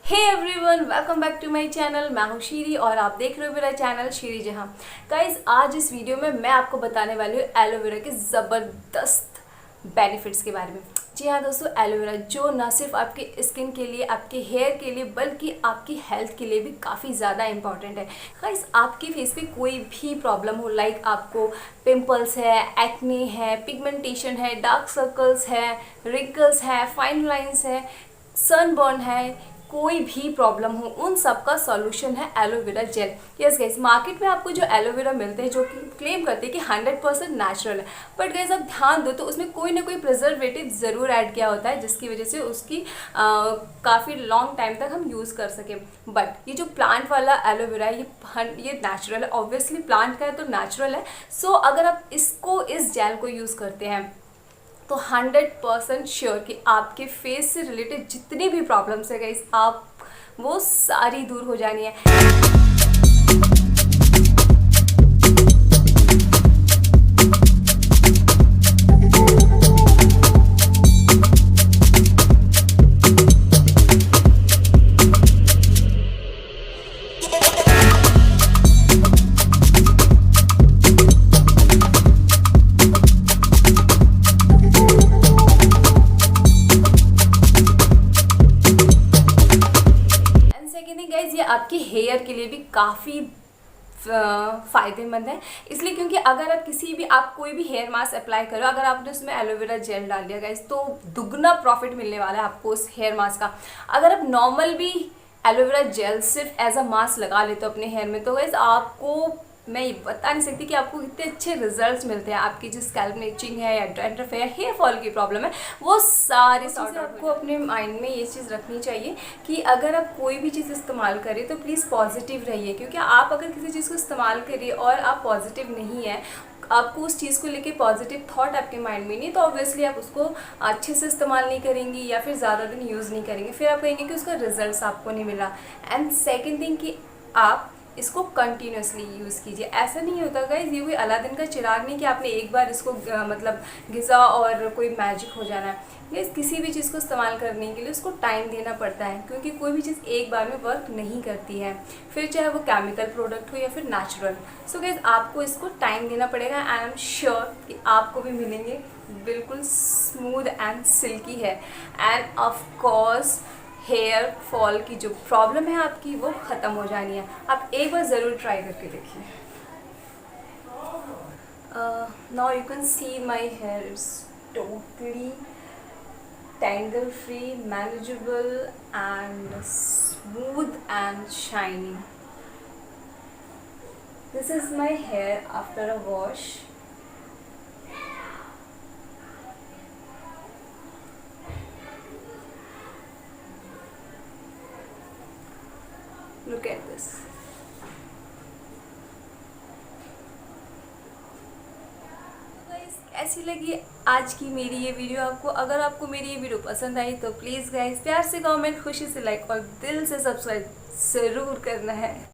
Hey everyone, welcome back to my channel. मैं हूँ शीरी और आप देख रहे हो मेरा चैनल शीरी जहां। गाइस, आज इस वीडियो में मैं आपको बताने वाली हूँ एलोवेरा के ज़बरदस्त बेनिफिट्स के बारे में। जी हाँ दोस्तों, एलोवेरा जो ना सिर्फ आपके स्किन के लिए, आपके हेयर के लिए, बल्कि आपकी हेल्थ के लिए भी काफ़ी ज़्यादा इंपॉर्टेंट है। गाइस, आपके फेस पे कोई भी प्रॉब्लम हो, लाइक आपको पिंपल्स है, एक्ने है, पिगमेंटेशन है, डार्क सर्कल्स है, रिंकल्स है, फाइन लाइंस है, सनबर्न है, कोई भी प्रॉब्लम हो, उन सब का सॉल्यूशन है aloe vera gel. Yes guys, market में आपको जो एलोवेरा मिलते हैं जो कि क्लेम करते हैं कि 100% नेचुरल है, बट गाइस आप ध्यान दो तो उसमें कोई ना कोई प्रिजर्वेटिव ज़रूर ऐड किया होता है जिसकी वजह से उसकी काफ़ी लॉन्ग टाइम तक हम यूज़ कर सकें। बट ये जो प्लांट वाला एलोवेरा है ये नेचुरल है। ऑब्वियसली प्लांट का है तो नेचुरल है। सो अगर आप इस जेल को यूज़ करते हैं तो 100% श्योर कि आपके फेस से रिलेटेड जितनी भी प्रॉब्लम्स है गाइस, आप वो सारी दूर हो जानी है। गाइज, ये आपके हेयर के लिए भी काफ़ी फ़ायदेमंद है, इसलिए क्योंकि अगर आप कोई भी हेयर मास्क अप्लाई करो, अगर आपने उसमें एलोवेरा जेल डाल दिया गाइज, तो दुगना प्रॉफिट मिलने वाला है आपको उस हेयर मास्क का। अगर आप नॉर्मल भी एलोवेरा जेल सिर्फ एज अ मास्क लगा लेते हो अपने हेयर में, तो गाइज आपको मैं ये बता नहीं सकती कि आपको कितने अच्छे रिजल्ट्स मिलते हैं। आपकी जो स्कैल्प में इचिंग है या डैंड्रफ है या हेयर फॉल की प्रॉब्लम है, वो सारी चीज़ें आपको अपने माइंड में ये चीज़ रखनी चाहिए कि अगर आप कोई भी चीज़ इस्तेमाल करें तो प्लीज़ पॉजिटिव रहिए, क्योंकि आप अगर किसी चीज़ को इस्तेमाल करिए और आप पॉजिटिव नहीं है, आपको उस चीज़ को लेके पॉजिटिव थॉट आपके माइंड में नहीं, तो ऑब्वियसली आप उसको अच्छे से इस्तेमाल नहीं करेंगी या फिर ज़्यादा दिन यूज़ नहीं करेंगे, फिर आप कहेंगे कि उसका रिजल्ट्स आपको नहीं मिला। एंड सेकेंड थिंग कि आप इसको कंटिन्यूसली यूज़ कीजिए। ऐसा नहीं होता गाइस, ये कोई अलादीन का चिराग नहीं कि आपने एक बार इसको मतलब घिसा और कोई मैजिक हो जाना है। गाइस, किसी भी चीज़ को इस्तेमाल करने के लिए उसको टाइम देना पड़ता है, क्योंकि कोई भी चीज़ एक बार में वर्क नहीं करती है, फिर चाहे वो केमिकल प्रोडक्ट हो या फिर नेचुरल। सो गाइस, आपको इसको टाइम देना पड़ेगा। आई एम श्योर कि आपको भी मिलेंगे बिल्कुल स्मूथ एंड सिल्की है, एंड ऑफकोर्स हेयर फॉल की जो प्रॉब्लम है आपकी वो ख़त्म हो जानी है। आप एक बार ज़रूर ट्राई करके देखिए। Now you can see my here is totally tangle free, manageable and smooth and shiny. This is my hair after a wash. Look at this. ऐसी लगी आज की मेरी ये वीडियो आपको। अगर आपको मेरी ये वीडियो पसंद आई तो प्लीज़ गाइस प्यार से कमेंट, खुशी से लाइक और दिल से सब्सक्राइब ज़रूर करना है।